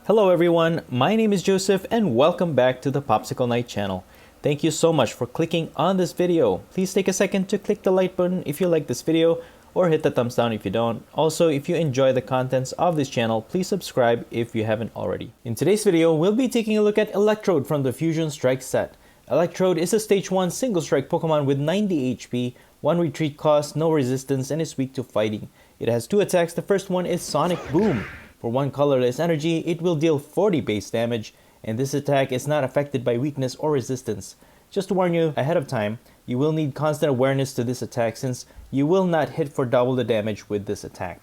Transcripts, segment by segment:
Hello everyone, my name is Joseph and welcome back to the Popsicle Night channel. Thank you so much for clicking on this video. Please take a second to click the like button if you like this video or hit the thumbs down if you don't. Also, if you enjoy the contents of this channel, please subscribe if you haven't already. In today's video, we'll be taking a look at Electrode from the Fusion Strike set. Electrode is a stage 1 single strike Pokemon with 90 HP, 1 retreat cost, no resistance, and is weak to fighting. It has 2 attacks. The first one is Sonic Boom. For 1 colorless energy, it will deal 40 base damage, and this attack is not affected by weakness or resistance. Just to warn you ahead of time, you will need constant awareness to this attack since you will not hit for double the damage with this attack.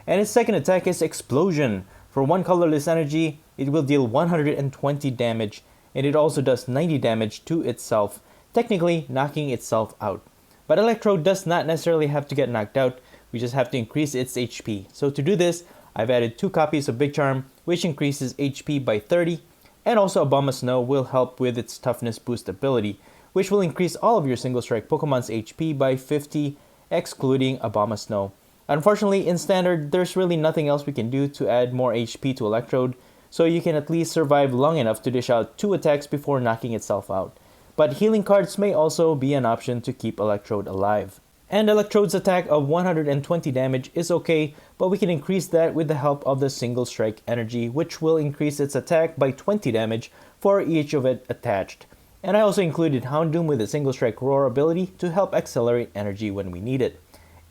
And its second attack is Explosion. For 1 colorless energy, it will deal 120 damage, and it also does 90 damage to itself, technically knocking itself out. But Electrode does not necessarily have to get knocked out, we just have to increase its HP. So to do this, I've added 2 copies of Big Charm, which increases HP by 30, and also a Bomb of Snow will help with its toughness boost ability, which will increase all of your single strike Pokemon's HP by 50, excluding a Bomb of Snow. Unfortunately, in Standard, there's really nothing else we can do to add more HP to Electrode, so you can at least survive long enough to dish out 2 attacks before knocking itself out. But healing cards may also be an option to keep Electrode alive. And Electrode's attack of 120 damage is okay, but we can increase that with the help of the single strike energy, which will increase its attack by 20 damage for each of it attached. And I also included Houndoom with a single strike roar ability to help accelerate energy when we need it.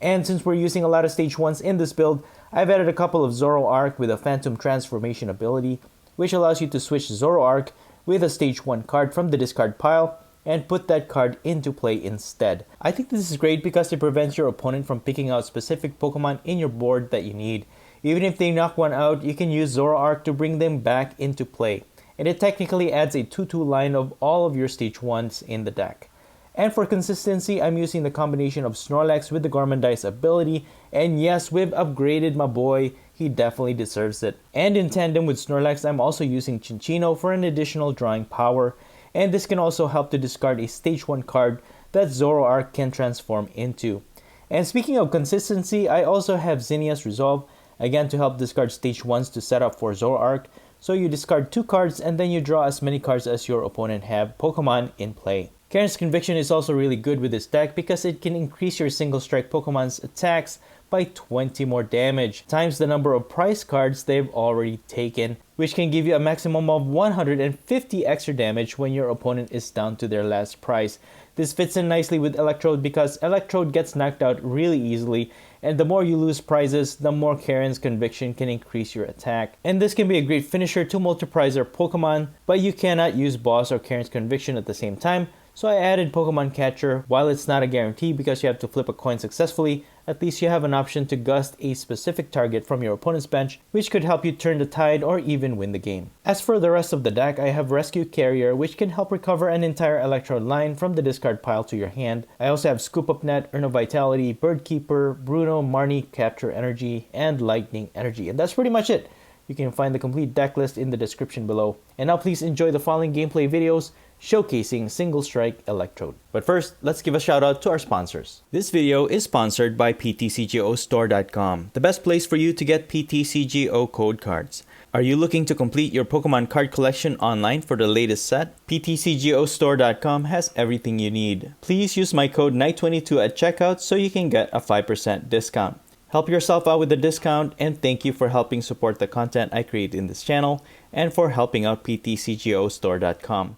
And since we're using a lot of stage 1s in this build, I've added a couple of Zoroark with a Phantom Transformation ability, which allows you to switch Zoroark with a stage 1 card from the discard pile and put that card into play instead. I think this is great because it prevents your opponent from picking out specific Pokemon in your board that you need. Even if they knock one out, you can use Zoroark to bring them back into play. And it technically adds a 2-2 line of all of your stage 1s in the deck. And for consistency, I'm using the combination of Snorlax with the Gormandize ability, and yes, we've upgraded my boy, he definitely deserves it. And in tandem with Snorlax, I'm also using Chinchino for an additional drawing power, and this can also help to discard a stage 1 card that Zoroark can transform into. And speaking of consistency, I also have Zinnia's Resolve, again to help discard stage 1s to set up for Zoroark. So you discard 2 cards and then you draw as many cards as your opponent have Pokemon in play. Karen's Conviction is also really good with this deck because it can increase your single strike Pokemon's attacks by 20 more damage, times the number of prize cards they've already taken, which can give you a maximum of 150 extra damage when your opponent is down to their last prize. This fits in nicely with Electrode because Electrode gets knocked out really easily, and the more you lose prizes, the more Karen's Conviction can increase your attack. And this can be a great finisher to multi-prizer Pokemon, but you cannot use Boss or Karen's Conviction at the same time, so I added Pokemon Catcher. While it's not a guarantee because you have to flip a coin successfully, at least you have an option to gust a specific target from your opponent's bench, which could help you turn the tide or even win the game. As for the rest of the deck, I have Rescue Carrier, which can help recover an entire Electrode line from the discard pile to your hand. I also have Scoop Up Net, Urn of Vitality, Bird Keeper, Bruno, Marnie, Capture Energy, and Lightning Energy. And that's pretty much it. You can find the complete deck list in the description below. And now please enjoy the following gameplay videos showcasing single strike Electrode. But first, let's give a shout out to our sponsors. This video is sponsored by PTCGO the best place for you to get PTCGO code cards. Are you looking to complete your Pokemon card collection online for the latest set? PTCGO has everything you need. Please use my code NIGHT22 at checkout so you can get a 5% discount. Help yourself out with the discount, and thank you for helping support the content I create in this channel and for helping out PTCGO.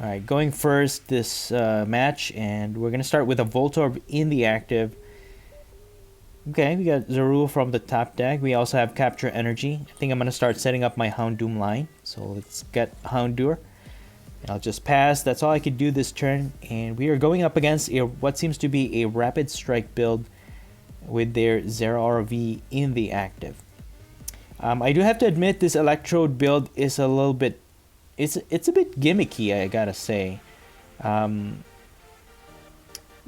Alright, going first this match, and we're going to start with a Voltorb in the active. Okay, we got Zeraora from the top deck. We also have Capture Energy. I think I'm going to start setting up my Houndoom line. So let's get Houndour. And I'll just pass. That's all I could do this turn. And we are going up against what seems to be a Rapid Strike build with their Zeraora V in the active. I do have to admit this Electrode build is a little bit it's a bit gimmicky, I gotta say. The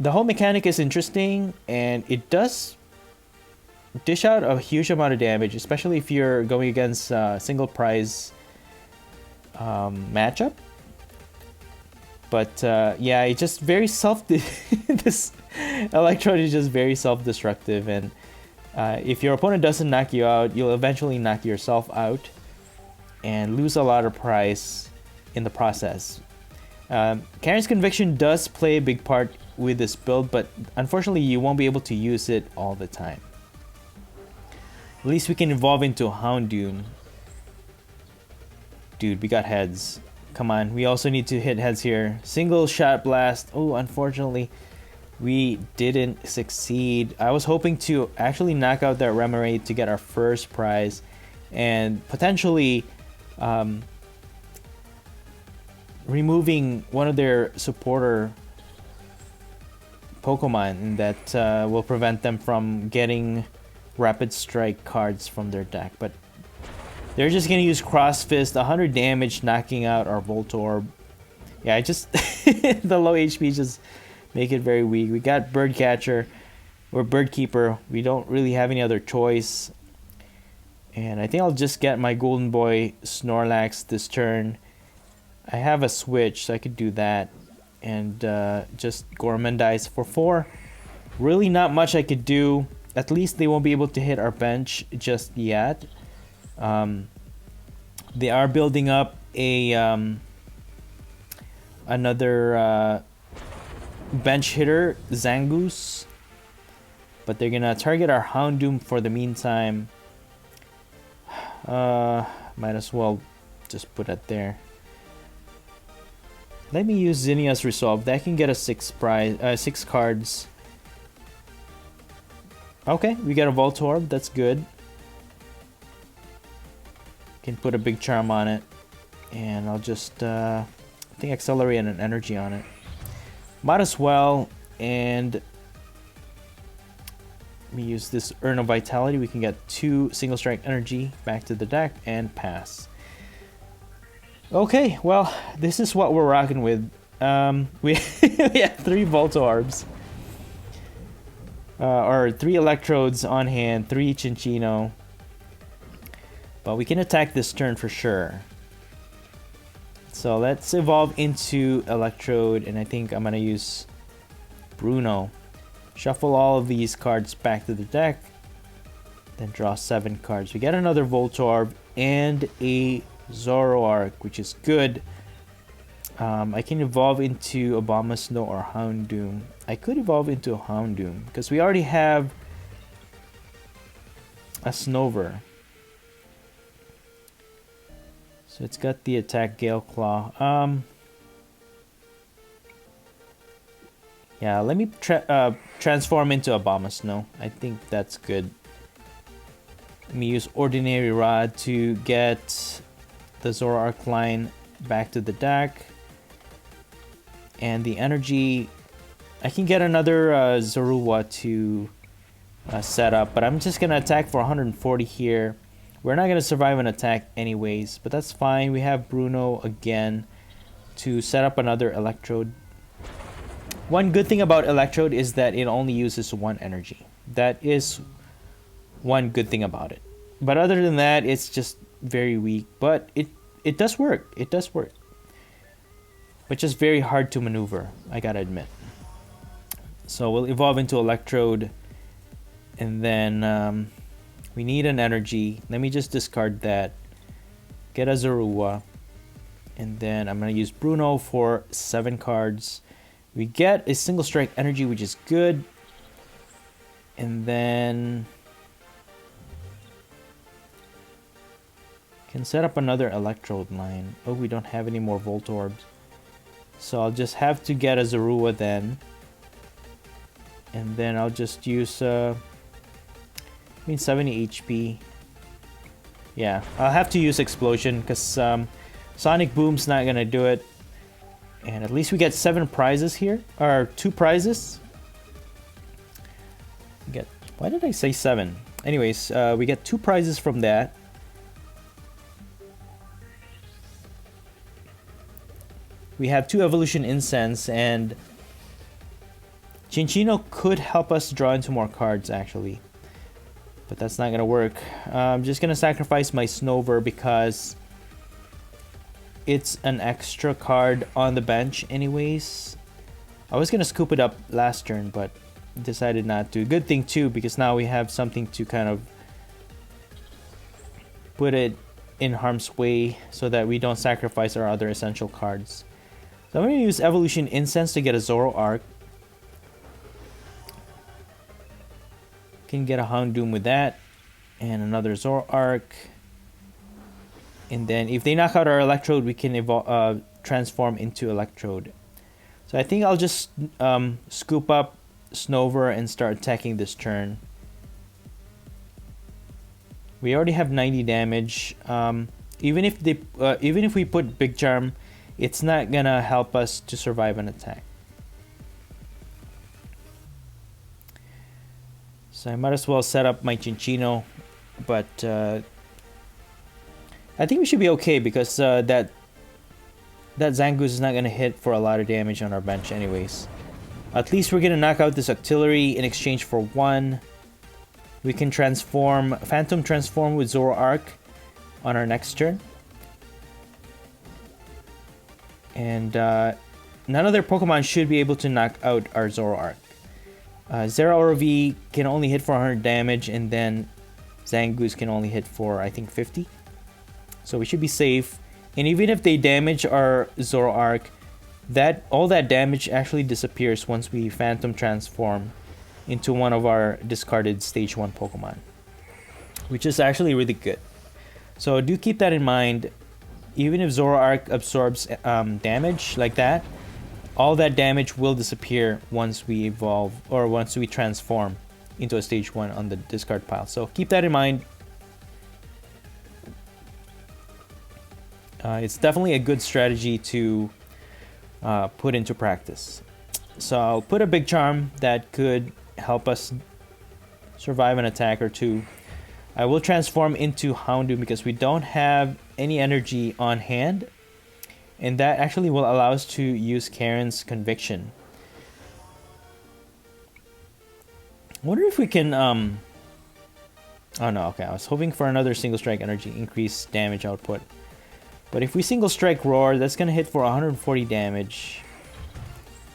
whole mechanic is interesting, and it does dish out a huge amount of damage, especially if you're going against single prize matchup. But yeah, it's just very this Electrode is just very self-destructive, and if your opponent doesn't knock you out, you'll eventually knock yourself out. and lose a lot of price in the process. Karen's Conviction does play a big part with this build, but unfortunately you won't be able to use it all the time. At least we can evolve into a Houndoom. Dude, we got heads. Come on, we also need to hit heads here. Single shot blast. Oh, unfortunately, we didn't succeed. I was hoping to actually knock out that Remoraid to get our first prize and potentially removing one of their supporter Pokemon that will prevent them from getting Rapid Strike cards from their deck. But they're just gonna use Cross Fist, 100 damage, knocking out our Voltorb. Yeah, I just the low HP just make it very weak. We got Bird Catcher or Bird Keeper. We don't really have any other choice. And I think I'll just get my Golden Boy Snorlax this turn. I have a switch, so I could do that. And just Gourmandize for 4. Really not much I could do. At least they won't be able to hit our bench just yet. They are building up a another bench hitter, Zangoose. But they're gonna target our Houndoom for the meantime. Might as well just put it there. Let me use Zinnia's Resolve. That can get us 6 cards. Okay, we got a Voltorb. That's good. Can put a big charm on it. And I'll just, I think, accelerate an energy on it. Might as well. And let me use this Urn of Vitality. We can get 2 single strike energy back to the deck and pass. Okay, well, this is what we're rocking with. We have 3 Voltorbs. Or 3 Electrodes on hand, 3 Chinchino. But we can attack this turn for sure. So let's evolve into Electrode, and I think I'm gonna use Bruno. Shuffle all of these cards back to the deck. Then draw 7 cards. We get another Voltorb and a Zoroark, which is good. I can evolve into Abomasnow or Houndoom. I could evolve into a Houndoom because we already have a Snover. So it's got the attack Gale Claw. Yeah, let me transform into Abomasnow. I think that's good. Let me use Ordinary Rod to get the Zoroark line back to the deck. And the energy, I can get another Zorua to set up, but I'm just gonna attack for 140 here. We're not gonna survive an attack anyways, but that's fine. We have Bruno again to set up another Electrode. One good thing about Electrode is that it only uses 1 energy. That is one good thing about it. But other than that, it's just very weak. But it does work. It does work. But just very hard to maneuver, I gotta admit. So we'll evolve into Electrode. And then we need an energy. Let me just discard that. Get a Zorua. And then I'm gonna use Bruno for 7 cards. We get a single strike energy, which is good. And then can set up another Electrode line. Oh, we don't have any more Voltorbs. So I'll just have to get a Zorua then. And then I'll just use 70 HP. Yeah, I'll have to use Explosion because Sonic Boom's not gonna do it. And at least we get 7 prizes here, or 2 prizes. Why did I say 7? Anyways, we get 2 prizes from that. We have 2 Evolution Incense, and Chinchino could help us draw into more cards actually. But that's not gonna work. I'm just gonna sacrifice my Snover because it's an extra card on the bench anyways. I was gonna scoop it up last turn, but decided not to. Good thing too, because now we have something to kind of put it in harm's way so that we don't sacrifice our other essential cards. So I'm going to use Evolution Incense to get a Zoroark. Can get a Houndoom with that. And another Zoroark. And then if they knock out our Electrode, we can transform into Electrode. So I think I'll just scoop up Snover and start attacking this turn. We already have 90 damage. Even if we put Big Charm, it's not gonna help us to survive an attack. So I might as well set up my Chinchino, but I think we should be okay because that Zangoose is not gonna hit for a lot of damage on our bench anyways. At least we're gonna knock out this Octillery in exchange for 1. We can Phantom Transform with Zoroark on our next turn. And none of their Pokemon should be able to knock out our Zoroark. Zeraora V can only hit for 100 damage, and then Zangoose can only hit for, I think, 50. So we should be safe. And even if they damage our Zoroark, all that damage actually disappears once we Phantom Transform into one of our discarded Stage 1 Pokemon, which is actually really good. So do keep that in mind. Even if Zoroark absorbs damage like that, all that damage will disappear once we evolve or once we transform into a Stage 1 on the discard pile. So keep that in mind. It's definitely a good strategy to put into practice. So I'll put a Big Charm that could help us survive an attack or two. I will transform into Houndoom because we don't have any energy on hand, and that actually will allow us to use Karen's Conviction. I wonder if we can oh no, okay, I was hoping for another Single Strike Energy, increase damage output. But if we Single Strike Roar, that's gonna hit for 140 damage.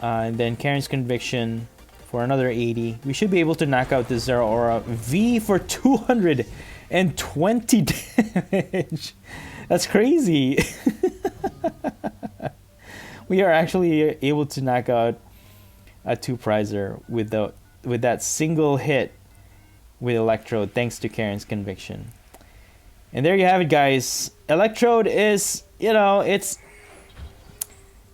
And then Karen's Conviction for another 80. We should be able to knock out this Zeraora V for 220 damage. That's crazy. We are actually able to knock out a 2-prizer with that single hit with Electrode, thanks to Karen's Conviction. And there you have it, guys. Electrode is, you know, it's,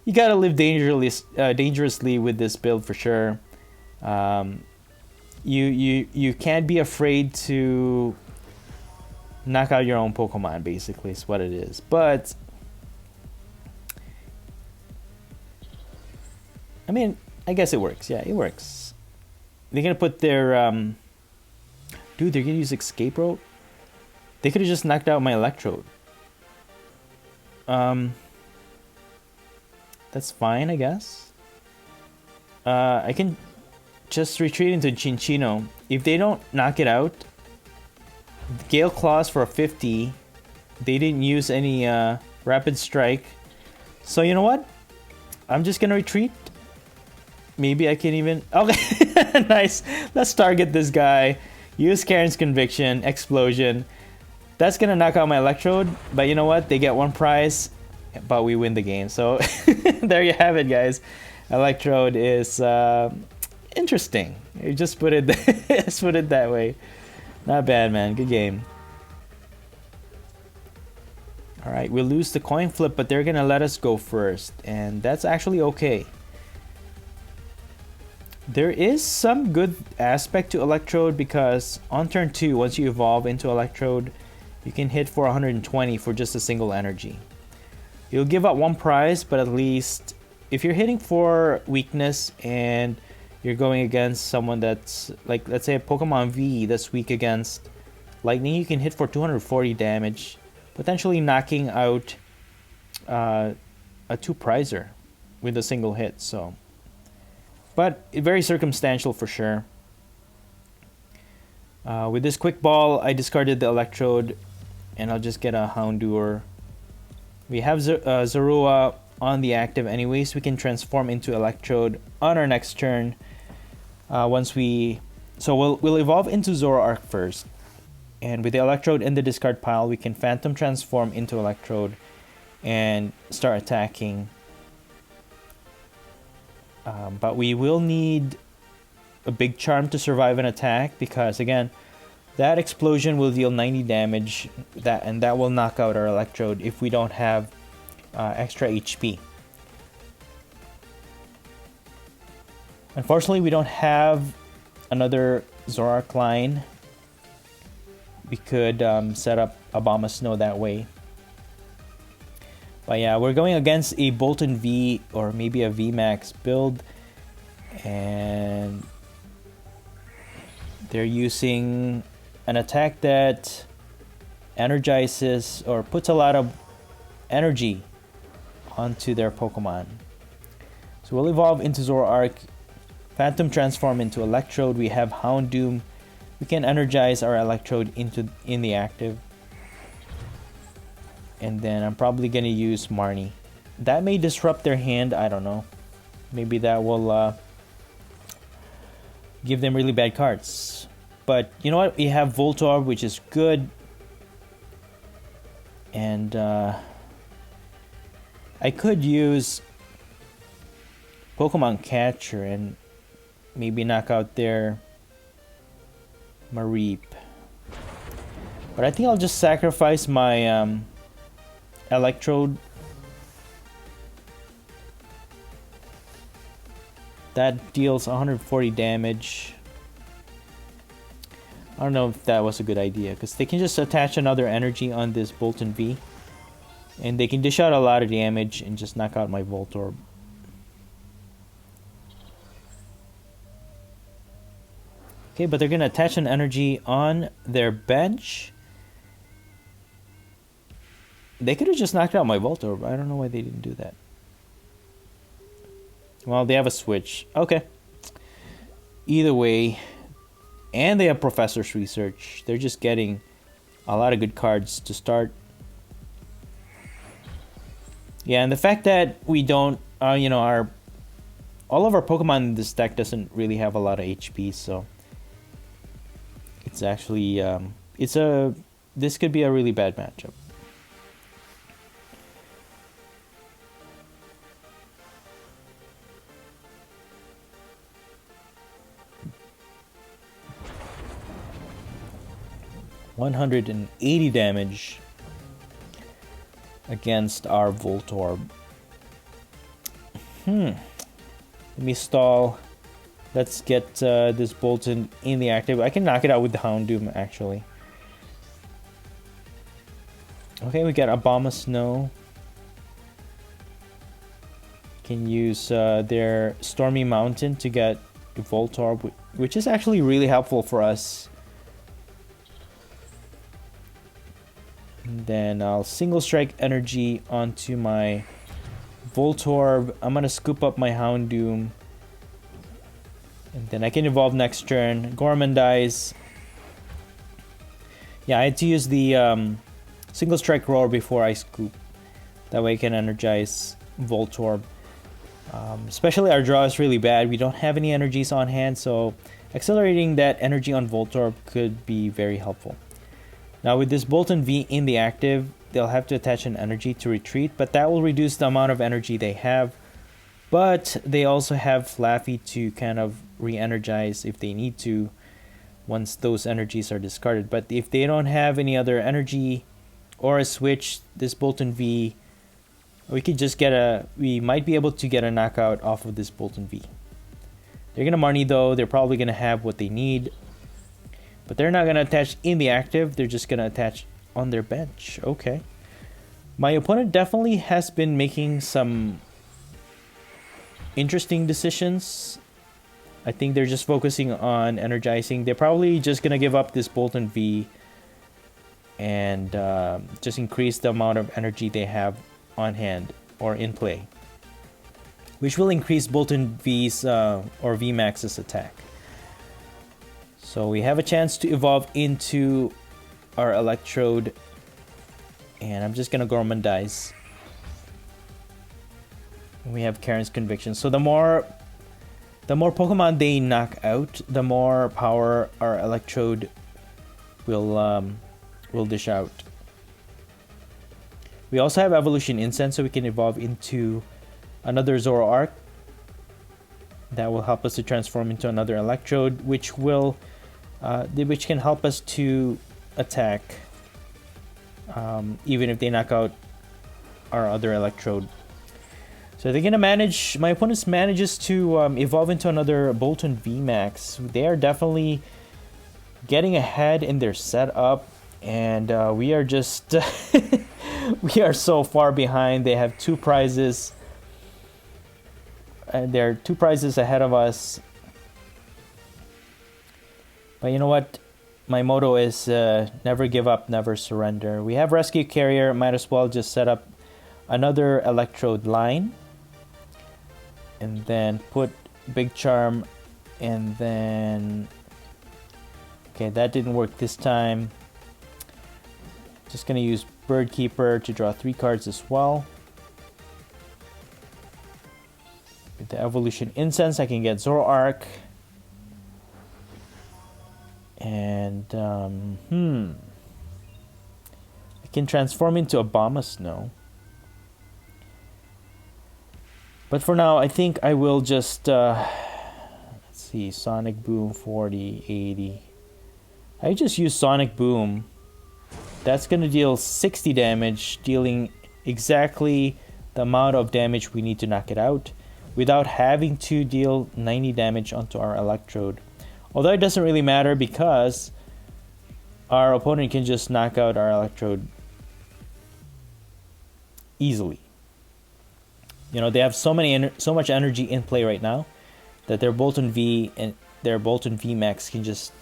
you gotta live dangerously with this build for sure. You can't be afraid to knock out your own Pokemon, basically, is what it is. But I mean, I guess it works. Yeah, it works. They're gonna put their dude, they're gonna use Escape Rope. They could have just knocked out my Electrode. That's fine, I guess. I can just retreat into Chinchino. If they don't knock it out, Gale Claws for a 50. They didn't use any Rapid Strike. So you know what? I'm just gonna retreat. Maybe I can even... Okay, nice. Let's target this guy. Use Karen's Conviction, Explosion. That's gonna knock out my Electrode. But you know what? They get 1 prize, but we win the game. So there you have it, guys. Electrode is interesting. You just put it, just put it that way. Not bad, man. Good game. All right, we lose the coin flip, but they're gonna let us go first, and that's actually okay. There is some good aspect to Electrode because on turn 2, once you evolve into Electrode, you can hit for 120 for just a single energy. You'll give up 1 prize, but at least if you're hitting for weakness and you're going against someone that's like, let's say a Pokemon V that's weak against Lightning, you can hit for 240 damage, potentially knocking out a 2-prizer with a single hit. So, but very circumstantial for sure. With this Quick Ball, I discarded the Electrode, and I'll just get a Houndour. We have Zeraora on the active anyways. We can transform into Electrode on our next turn. So we'll evolve into Zoroark first. And with the Electrode in the discard pile, we can Phantom Transform into Electrode and start attacking. But we will need a big charm to survive an attack, because again, that explosion will deal 90 damage, and that will knock out our Electrode if we don't have extra HP. Unfortunately, we don't have another Zoroark line. We could set up Abomasnow that way. But yeah, we're going against a Boltund V or maybe a VMAX build. And they're using an attack that energizes or puts a lot of energy onto their Pokemon. So we'll evolve into Zoroark, Phantom Transform into Electrode. We have Houndoom. We can energize our Electrode in the active. And then I'm probably going to use Marnie. That may disrupt their hand, I don't know. Maybe that will give them really bad cards. But you know what? We have Voltorb, which is good. And I could use Pokemon Catcher and maybe knock out their Mareep. But I think I'll just sacrifice my Electrode. That deals 140 damage. I don't know if that was a good idea, because they can just attach another energy on this Boltund V. And they can dish out a lot of damage and just knock out my Voltorb. Okay, but they're going to attach an energy on their bench. They could have just knocked out my Voltorb. I don't know why they didn't do that. Well, they have a switch. Okay. Either way. And they have Professor's Research. They're just getting a lot of good cards to start. Yeah, and the fact that we don't, you know, all of our Pokemon in this deck doesn't really have a lot of HP, so it's actually, this could be a really bad matchup. $180 damage against our Voltorb. Let me stall. Let's get this Boltund in the active. I can knock it out with the Houndoom, actually. Okay, we got Abomasnow. Can use their Stormy Mountain to get Voltorb, which is actually really helpful for us. And then I'll single strike energy onto my Voltorb. I'm gonna scoop up my Houndoom. And then I can evolve next turn. Gormandize. Yeah, I had to use the single strike roar before I scoop. That way I can energize Voltorb. Especially our draw is really bad. We don't have any energies on hand, so accelerating that energy on Voltorb could be very helpful. Now with this Boltund V in the active, they'll have to attach an energy to retreat, but that will reduce the amount of energy they have. But they also have Flaffy to kind of re-energize if they need to once those energies are discarded. But if they don't have any other energy or a switch, this Boltund V, we might be able to get a knockout off of this Boltund V. They're going to Marnie though, they're probably going to have what they need. But they're not going to attach in the active, they're just going to attach on their bench. Okay. My opponent definitely has been making some interesting decisions. I think they're just focusing on energizing. They're probably just going to give up this Boltund V and just increase the amount of energy they have on hand or in play, which will increase Boltund V's or VMAX's attack. So we have a chance to evolve into our Electrode, and I'm just gonna Gormandize. We have Karen's Conviction. So the more Pokemon they knock out, the more power our Electrode will dish out. We also have Evolution Incense, so we can evolve into another Zoroark. That will help us to transform into another Electrode, which can help us to attack, even if they knock out our other Electrode. So they're gonna manage. My opponent manages to evolve into another Boltund VMAX. They are definitely getting ahead in their setup, and we are just we are so far behind. They have 2 prizes. They're 2 prizes ahead of us. But you know what? My motto is never give up, never surrender. We have Rescue Carrier. Might as well just set up another Electrode line. And then put Big Charm. And then... Okay, that didn't work this time. Just going to use Bird Keeper to draw 3 cards as well. With the Evolution Incense, I can get Zoroark. And, I can transform into Abomasnow. But for now, I think I will just, let's see, Sonic Boom 40, 80. I just use Sonic Boom. That's going to deal 60 damage, dealing exactly the amount of damage we need to knock it out, without having to deal 90 damage onto our Electrode. Although it doesn't really matter because our opponent can just knock out our Electrode easily. You know, they have so much energy in play right now that their Boltund V and their Boltund VMAX can just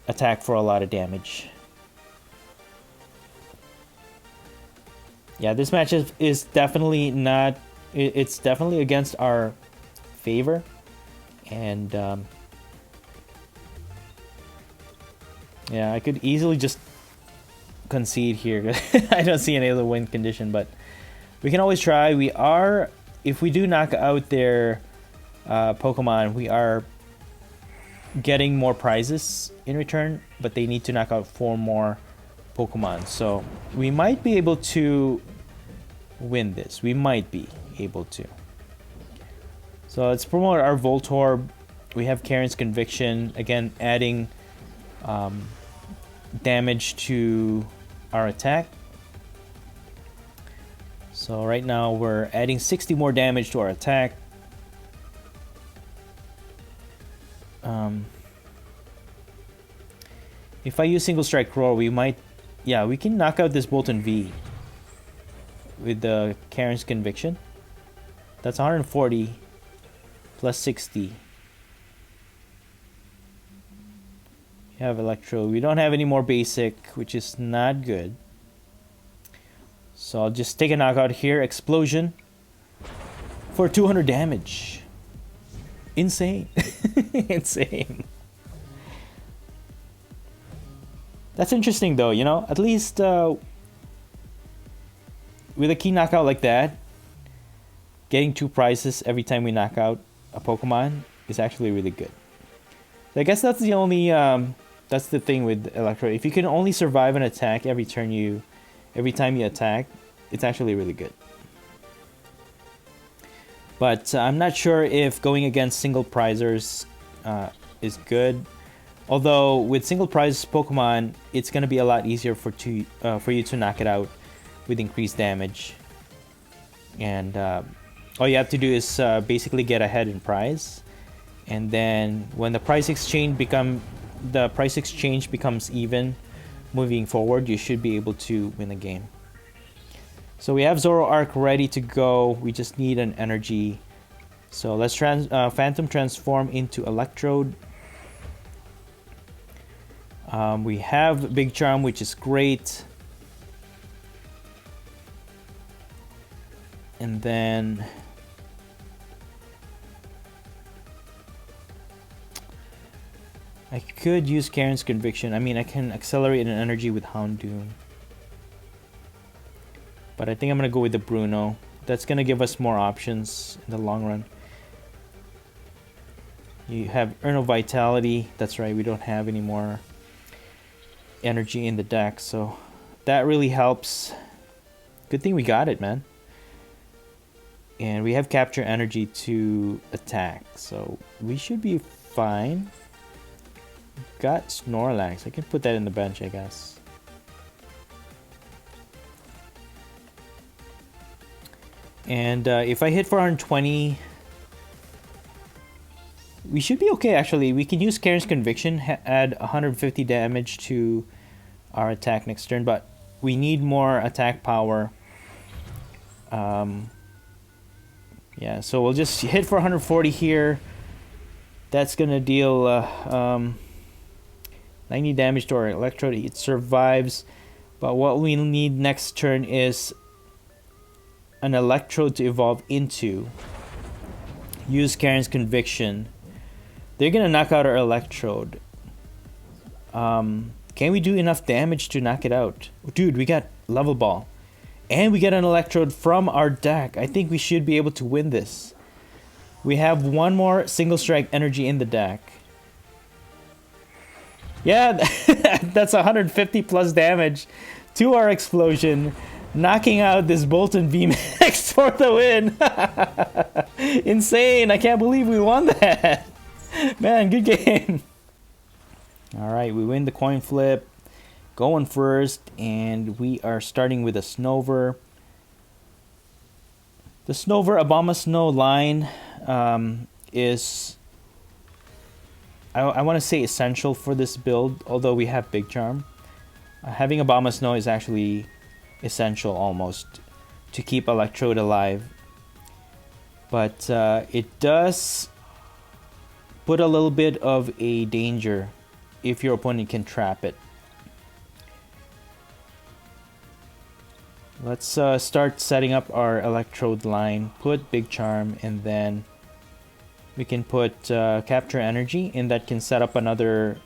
attack for a lot of damage. Yeah, this match is definitely not... It's definitely against our favor. And, yeah, I could easily just concede here. I don't see any other win condition, but we can always try. We are... If we do knock out their Pokemon, we are getting more prizes in return, but they need to knock out 4 more Pokemon. So we might be able to win this. We might be able to. So let's promote our Voltorb. We have Karen's Conviction. Again, adding damage to our attack. So right now we're adding 60 more damage to our attack. If I use Single Strike Roar, we might... Yeah, we can knock out this Boltund V with the Karen's Conviction. That's 140 plus 60. We have Electrode. We don't have any more basic, which is not good. So I'll just take a knockout here. Explosion for 200 damage. Insane. Insane. That's interesting though, you know, at least with a key knockout like that, getting 2 prizes every time we knock out a Pokemon is actually really good. So I guess that's the only, that's the thing with Electrode. If you can only survive an attack every time you attack, it's actually really good. But I'm not sure if going against single prizers is good. Although with single prize Pokemon, it's going to be a lot easier for you to knock it out with increased damage. And all you have to do is basically get ahead in prize. And then when the price exchange becomes even moving forward, you should be able to win the game. So we have Zoroark ready to go. We just need an energy. So let's Phantom Transform into Electrode. We have Big Charm, which is great. And then I could use Karen's Conviction. I mean, I can accelerate an energy with Houndoom. But I think I'm going to go with the Bruno. That's going to give us more options in the long run. You have Earn Vitality. That's right, we don't have any more energy in the deck, so that really helps. Good thing we got it, man. And we have Capture Energy to attack, so we should be fine. Got Snorlax. I can put that in the bench, I guess. And if I hit for 120, we should be okay, actually. We can use Karen's Conviction, add 150 damage to our attack next turn, but we need more attack power. Yeah, so we'll just hit for 140 here. That's gonna deal 90 damage to our Electrode. It survives, but what we need next turn is an Electrode to evolve into. Use Karen's Conviction. They're gonna knock out our Electrode. Can we do enough damage to knock it out? Dude, we got Level Ball. And we get an Electrode from our deck. I think we should be able to win this. We have one more Single Strike energy in the deck. Yeah, that's 150 plus damage to our Explosion, knocking out this Boltund VMAX for the win. Insane, I can't believe we won that. Man, good game. Alright, we win the coin flip. Going first, and we are starting with a Snover. The Snover Abomasnow line is, I want to say, essential for this build, although we have Big Charm. Having Abomasnow is actually essential almost to keep Electrode alive. But it does put a little bit of a danger if your opponent can trap it. Let's start setting up our Electrode line. Put Big Charm, and then we can put Capture Energy, and that can set up another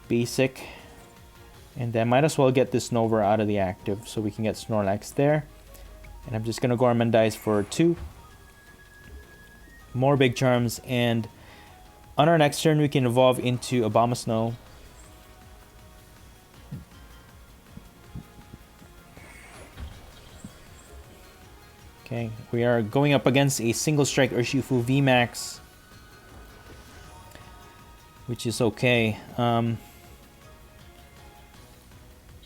basic. And then might as well get this Snover out of the active so we can get Snorlax there. And I'm just gonna Gormandize for 2. More Big Charms, and on our next turn we can evolve into Abomasnow. Okay, we are going up against a Single Strike Urshifu VMAX, which is okay.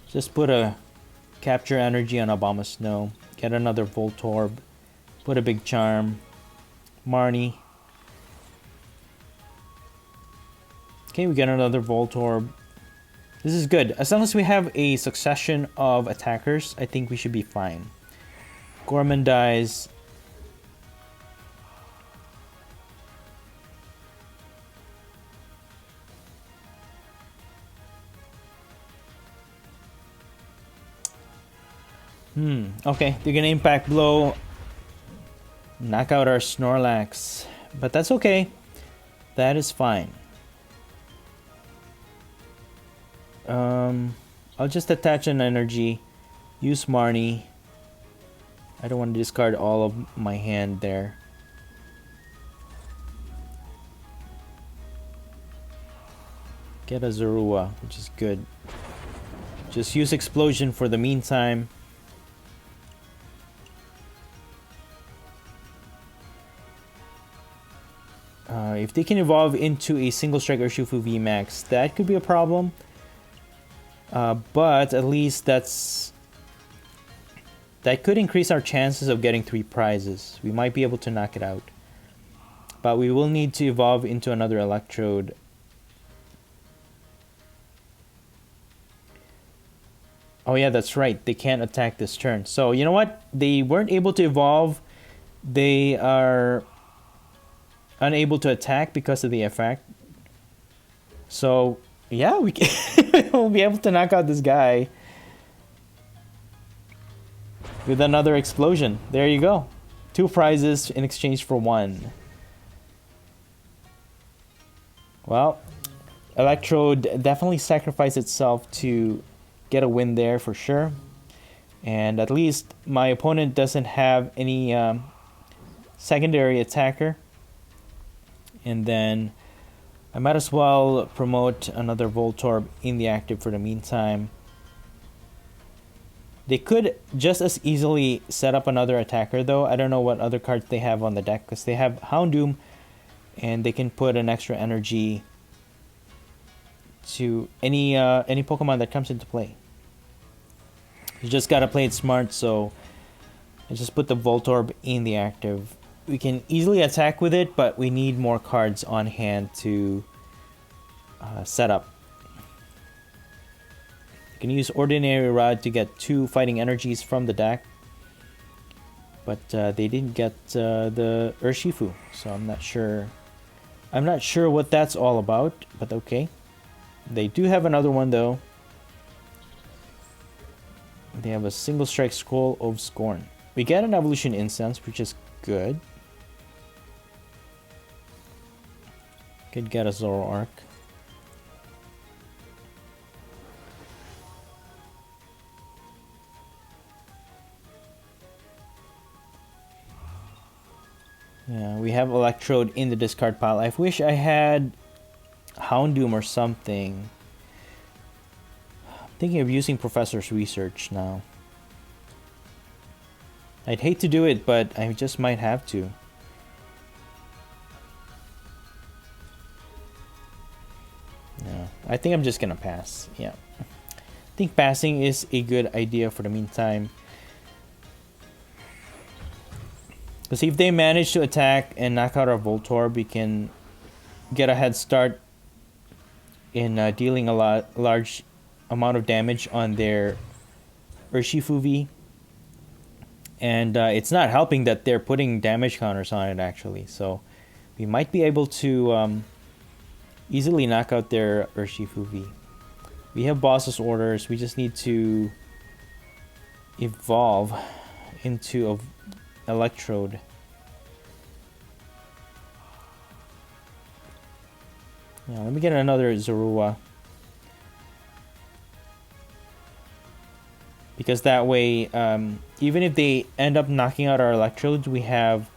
Just put a Capture Energy on Abomasnow, get another Voltorb, put a Big Charm, Marnie. Okay, we get another Voltorb. This is good. As long as we have a succession of attackers, I think we should be fine. Gormandize. Okay, they're gonna Impact Blow. Knock out our Snorlax. But that's okay. That is fine. I'll just attach an energy. Use Marnie. I don't want to discard all of my hand there. Get a Zeraora, which is good. Just use Explosion for the meantime. If they can evolve into a Single Strike Urshifu VMAX, that could be a problem. But at least that could increase our chances of getting 3 prizes. We might be able to knock it out. But we will need to evolve into another Electrode. Oh yeah, that's right. They can't attack this turn. So you know what? They weren't able to evolve. They are unable to attack because of the effect. So yeah, we can we'll be able to knock out this guy with another Explosion. There you go. 2 prizes in exchange for 1. Well, Electrode definitely sacrificed itself to get a win there for sure. And at least my opponent doesn't have any secondary attacker. And then I might as well promote another Voltorb in the active for the meantime. They could just as easily set up another attacker though. I don't know what other cards they have on the deck, because they have Houndoom and they can put an extra energy to any Pokemon that comes into play. You just gotta play it smart, so I just put the Voltorb in the active. We can easily attack with it, but we need more cards on hand to set up. You can use Ordinary Rod to get 2 fighting energies from the deck, but they didn't get the Urshifu, so I'm not sure. I'm not sure what that's all about, but okay. They do have another one though. They have a Single Strike Scroll of Scorn. We get an Evolution Incense, which is good. Could get a Zoroark. Yeah, we have Electrode in the discard pile. I wish I had Houndoom or something. I'm thinking of using Professor's Research now. I'd hate to do it, but I just might have to. No, I think I'm just gonna pass. Yeah, I think passing is a good idea for the meantime. Because if they manage to attack and knock out our Voltorb, we can get a head start in dealing a large amount of damage on their Urshifu V. And it's not helping that they're putting damage counters on it actually. So we might be able to easily knock out their Urshifu V. We have boss's orders. We just need to evolve into a Electrode. Yeah, let me get another Zeraora. Because that way, even if they end up knocking out our Electrodes, we have...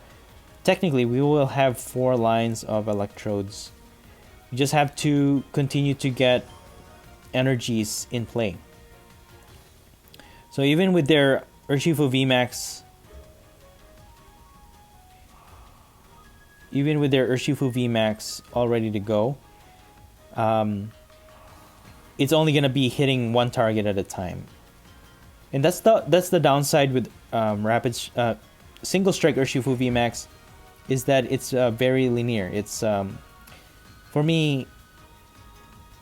Technically, we will have 4 lines of Electrodes. We just have to continue to get energies in play. So even with their Urshifu VMAX... Even with their Urshifu VMAX all ready to go, it's only going to be hitting 1 target at a time. And that's the downside with Single Strike Urshifu VMAX, is that it's very linear. It's for me,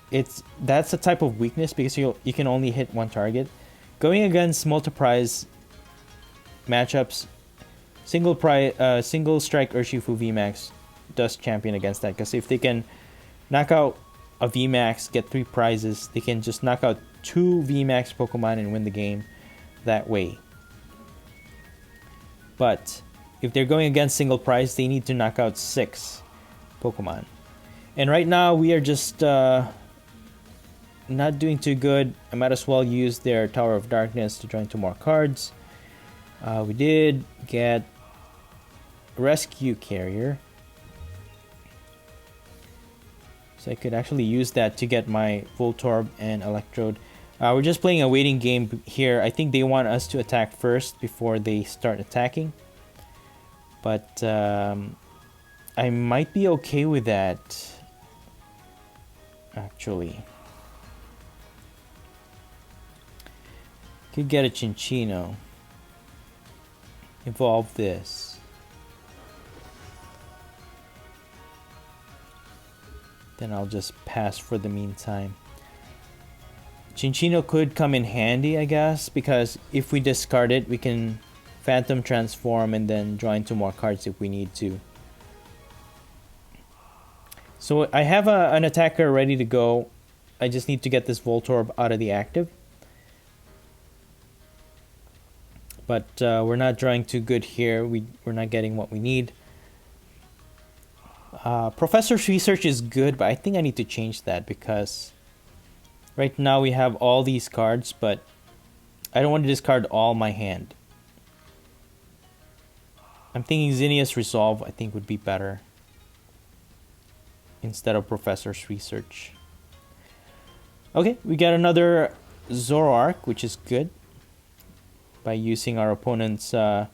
that's a type of weakness, because you can only hit 1 target. Going against multi-prize matchups, Single Strike Urshifu VMAX does champion against that, because if they can knock out a VMAX, get 3 prizes, they can just knock out 2 VMAX Pokemon and win the game that way. But if they're going against single prize, they need to knock out 6 Pokemon. And right now we are just not doing too good. I might as well use their Tower of Darkness to draw into more cards. We did get Rescue Carrier, so I could actually use that to get my Voltorb and Electrode. We're just playing a waiting game here. I think they want us to attack first before they start attacking. But I might be okay with that, actually. Could get a Chinchino. Evolve this. Then I'll just pass for the meantime. Chinchino could come in handy, I guess, because if we discard it, we can Phantom Transform and then draw into more cards if we need to. So I have an attacker ready to go. I just need to get this Voltorb out of the active. But we're not drawing too good here. We're not getting what we need. Professor's Research is good, but I think I need to change that, because right now we have all these cards, but I don't want to discard all my hand. I'm thinking Zinnia's Resolve, I think, would be better. instead of Professor's research. Okay, we got another Zoroark, which is good. By using our opponent's Tower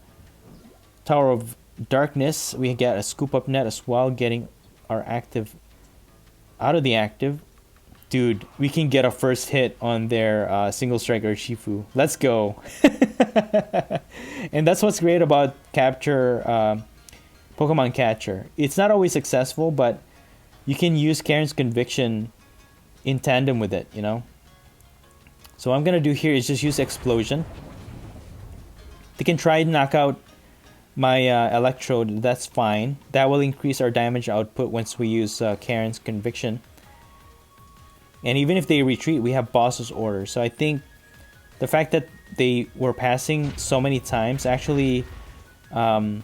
of Darkness, we get a Scoop Up Net as well, getting our active out of the active. Dude, we can get a first hit on their single strike Urshifu. Let's go. And that's what's great about capture Pokemon Catcher. It's not always successful, but you can use Karen's Conviction in tandem with it, you know. So what I'm gonna do here is just use Explosion. They can try to knock out my Electrode. That's fine. That will increase our damage output once we use Karen's Conviction. And even if they retreat, we have Boss's Order. So I think the fact that they were passing so many times actually put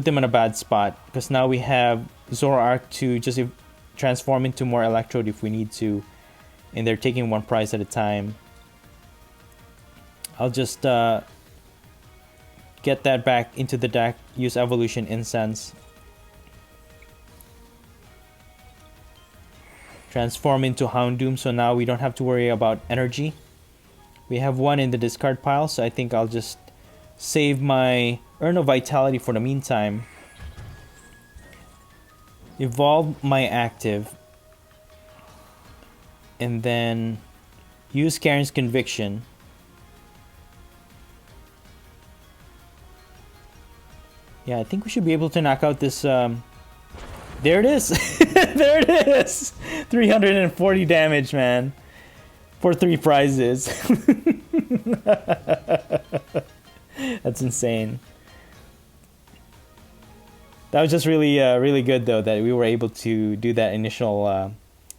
them in a bad spot. Because now we have Zoroark to just transform into more Electrode if we need to. And they're taking one prize at a time. I'll just get that back into the deck. Use Evolution Incense. Transform into Houndoom, so now we don't have to worry about energy. We have one in the discard pile, so I think I'll just save my Urn of Vitality for the meantime. Evolve my active. And then use Karen's Conviction. Yeah, I think we should be able to knock out this... There it is! There it is! 340 damage, man. For 3 prizes. That's insane. That was just really, really good, though, that we were able to do that initial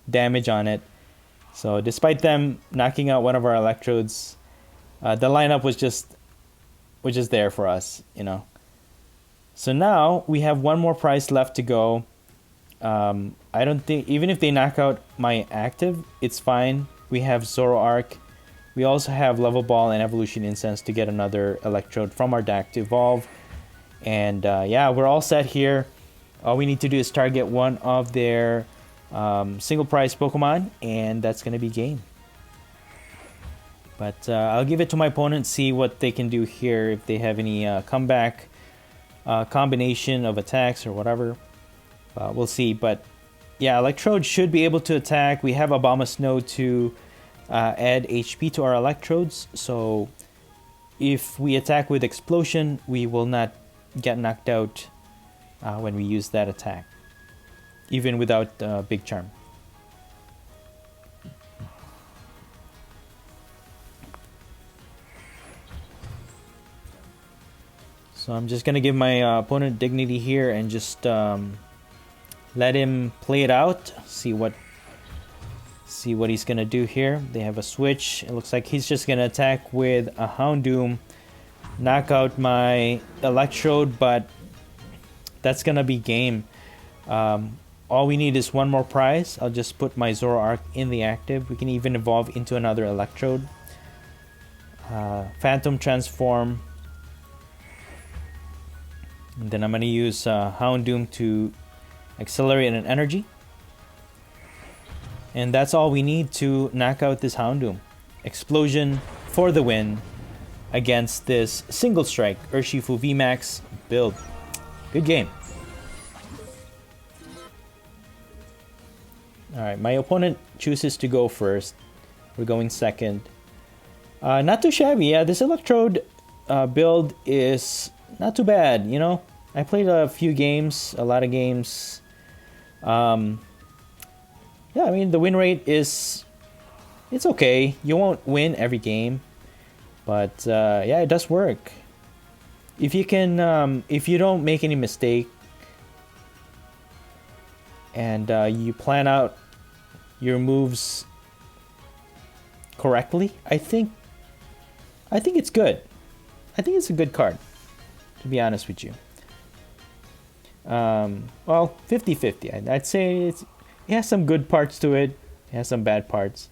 damage on it. So, despite them knocking out one of our Electrodes, the lineup was just there for us, you know. So now we have one more prize left to go. I don't think, even if they knock out my active, it's fine. We have Zoroark. We also have Level Ball and Evolution Incense to get another Electrode from our deck to evolve. And yeah, we're all set here. All we need to do is target one of their single prize Pokemon, and that's going to be game. But I'll give it to my opponent, see what they can do here, if they have any comeback combination of attacks or whatever. We'll see, but yeah, Electrode should be able to attack. We have Abomasnow to add HP to our Electrodes, so if we attack with Explosion, we will not get knocked out when we use that attack, even without Big Charm. So I'm just gonna give my opponent dignity here and just let him play it out. See what he's gonna do here. They have a switch. It looks like he's just gonna attack with a Houndoom, knock out my Electrode, but that's gonna be game. All we need is one more prize. I'll just put my Zoroark in the active. We can even evolve into another Electrode. Phantom Transform. And then I'm gonna use Houndoom to accelerate an energy. And that's all we need to knock out this Houndoom. Explosion for the win against this single strike Urshifu VMAX build. Good game. Alright, my opponent chooses to go first. We're going second. Not too shabby. Yeah, this Electrode build is not too bad, you know. I played a few games, a lot of games. Yeah, I mean, the win rate is... it's okay. You won't win every game. But, yeah, it does work. If you can... if you don't make any mistake... and you plan out your moves correctly, I think it's good. I think it's a good card, to be honest with you. Well, 50-50. I'd say it has some good parts to it. It has some bad parts.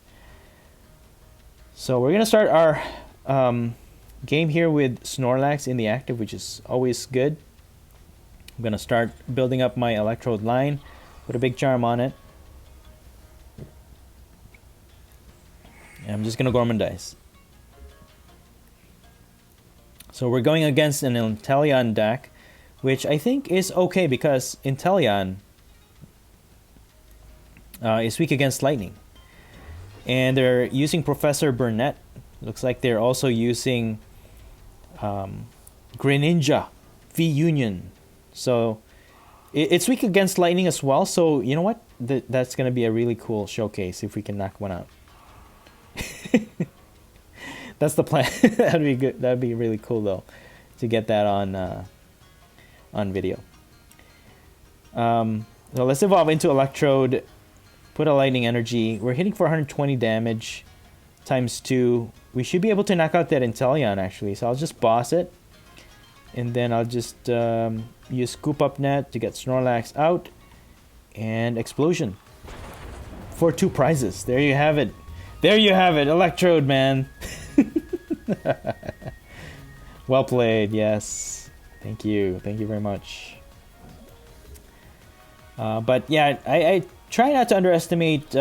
So we're gonna start our game here with Snorlax in the active, which is always good. I'm gonna start building up my Electrode line. Put a big charm on it. And I'm just gonna Gormandize. So we're going against an Inteleon deck, which I think is okay because Inteleon is weak against lightning. And they're using Professor Burnett. Looks like they're also using Greninja V Union. So it's weak against lightning as well. So you know what? That's going to be a really cool showcase if we can knock one out. That's the plan. That'd be good. That'd be really cool though, to get that on video. So let's evolve into Electrode. Put a lightning energy. We're hitting for 120 damage times 2. We should be able to knock out that Inteleon actually. So I'll just boss it. And then I'll just use Scoop Up Net to get Snorlax out. And Explosion. For 2 prizes. There you have it. There you have it. Electrode, man. Well played. Yes. Thank you. Thank you very much. But yeah, I try not to underestimate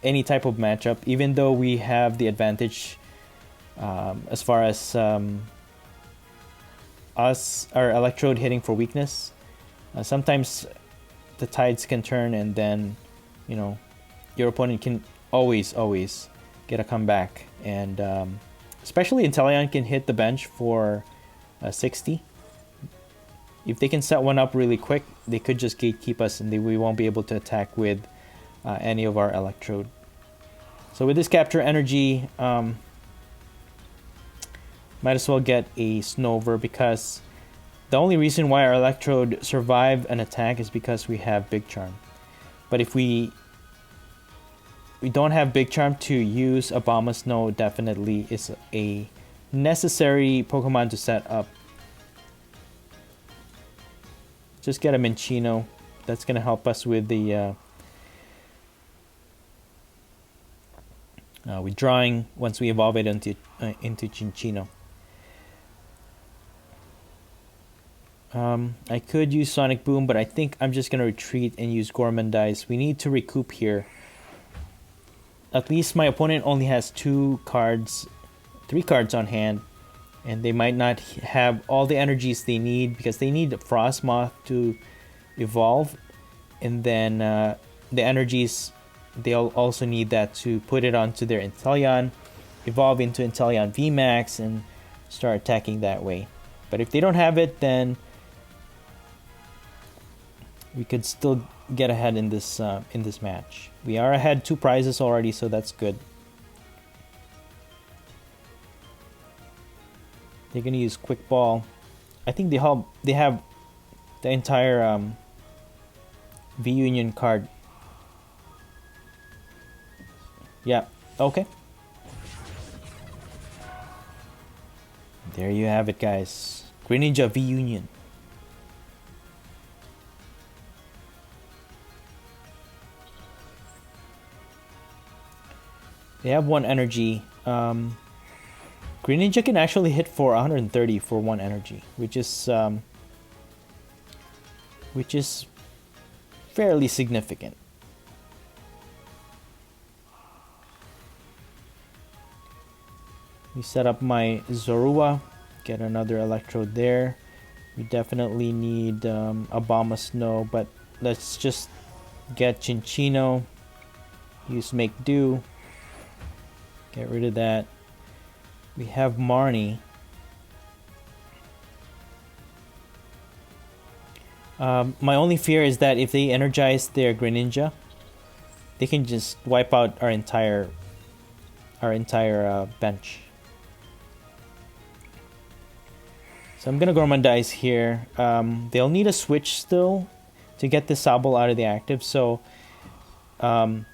any type of matchup, even though we have the advantage as far as our Electrode hitting for weakness. Sometimes the tides can turn, and then you know your opponent can always get a comeback, and especially Inteleon can hit the bench for 60. If they can set one up really quick, they could just gatekeep us, and we won't be able to attack with any of our Electrode. So with this capture energy, might as well get a Snover, because the only reason why our Electrode survived an attack is because we have Big Charm. But if we don't have Big Charm to use, Abomasnow definitely is a necessary Pokemon to set up. Just get a Minccino. That's going to help us with the withdrawing once we evolve it into Cinccino. I could use Sonic Boom, but I think I'm just going to retreat and use Gormandize. We need to recoup here. At least my opponent only has 3 cards on hand. And they might not have all the energies they need, because they need Frostmoth to evolve. And then the energies, they'll also need that to put it onto their Inteleon, evolve into Inteleon VMAX, and start attacking that way. But if they don't have it, then we could still get ahead in this match. We are ahead 2 prizes already, so that's good. They're gonna use Quick Ball. I think they have the entire V Union card. Yeah. Okay. There you have it, guys. Greninja V Union. They have 1 energy. Greninja can actually hit for 130 for 1 energy, which is fairly significant. We set up my Zorua, get another Electrode there. We definitely need Abomasnow, but let's just get Cinccino. Use Make Do. Get rid of that. We have Marnie. My only fear is that if they energize their Greninja, they can just wipe out our entire bench. So I'm gonna Gormandize here. They'll need a switch still to get the Sobble out of the active. So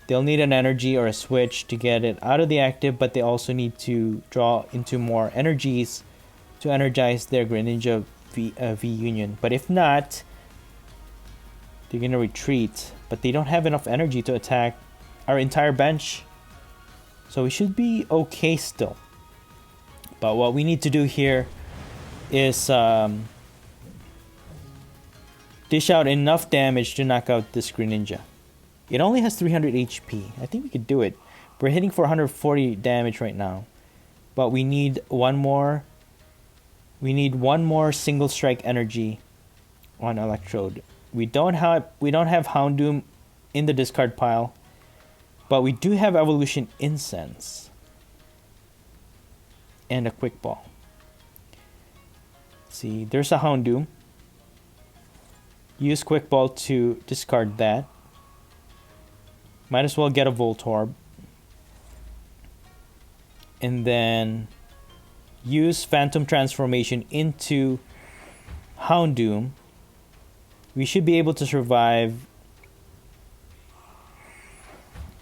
they'll need an energy or a switch to get it out of the active, but they also need to draw into more energies to energize their Greninja V Union. But if not, they're going to retreat. But they don't have enough energy to attack our entire bench. So we should be okay still. But what we need to do here is dish out enough damage to knock out this Greninja. It only has 300 HP. I think we could do it. We're hitting for 140 damage right now. But we need one more. We need one more single strike energy on Electrode. We don't have Houndoom in the discard pile, but we do have Evolution Incense and a Quick Ball. Let's see, there's a Houndoom. Use Quick Ball to discard that. Might as well get a Voltorb. And then use Phantom Transformation into Houndoom. We should be able to survive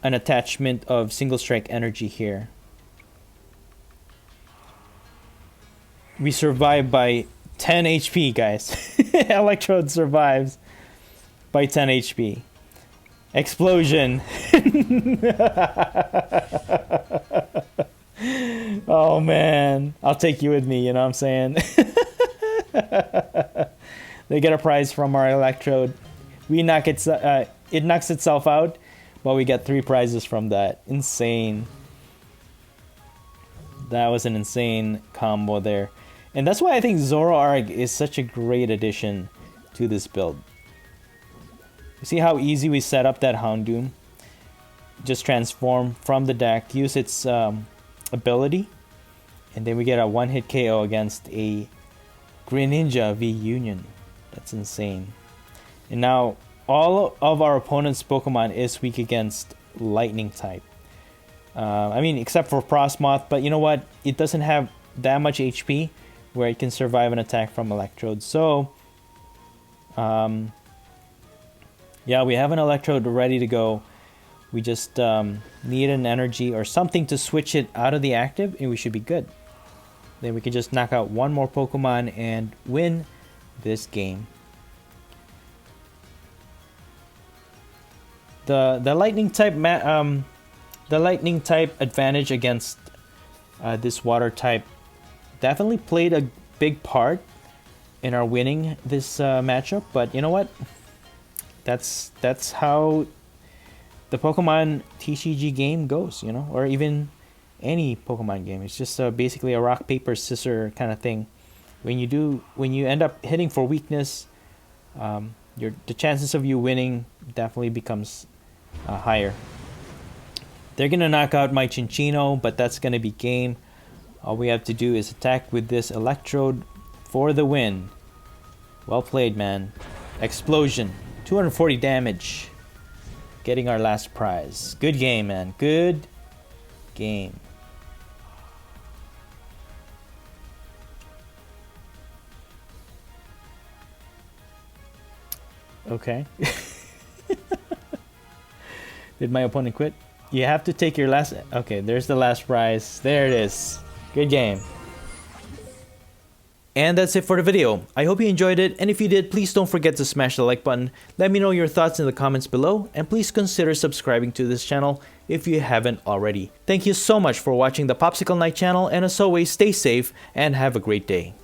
an attachment of Single Strike Energy here. We survive by 10 HP, guys. Electrode survives by 10 HP. Explosion. Oh man, I'll take you with me, you know what I'm saying? They get a prize from our Electrode. We knock it knocks itself out, but we get 3 prizes from that. Insane. That was an insane combo there. And that's why I think Zeraora is such a great addition to this build. You see how easy we set up that Houndoom? Just transform from the deck, use its ability, and then we get a one-hit KO against a Greninja V Union. That's insane. And now all of our opponent's Pokemon is weak against Lightning type. I mean, except for Frostmoth, but you know what? It doesn't have that much HP where it can survive an attack from Electrode. So, yeah, we have an Electrode ready to go. We just need an energy or something to switch it out of the active, and we should be good. Then we can just knock out one more Pokemon and win this game. The lightning type advantage against this water type definitely played a big part in our winning this matchup. But you know what? That's how the Pokemon TCG game goes, you know, or even any Pokemon game. It's just basically a rock paper scissors kind of thing. When you end up hitting for weakness, the chances of you winning definitely becomes higher. They're gonna knock out my Chinchino, but that's gonna be game. All we have to do is attack with this Electrode for the win. Well played, man. Explosion, 240 damage. Getting our last prize. Good game, man. Good game. Okay. Did my opponent quit? You have to take your last... Okay, there's the last prize. There it is. Good game. And that's it for the video. I hope you enjoyed it, and if you did, please don't forget to smash the like button. Let me know your thoughts in the comments below, and please consider subscribing to this channel if you haven't already. Thank you so much for watching the Popsicle Night channel, and as always, stay safe and have a great day.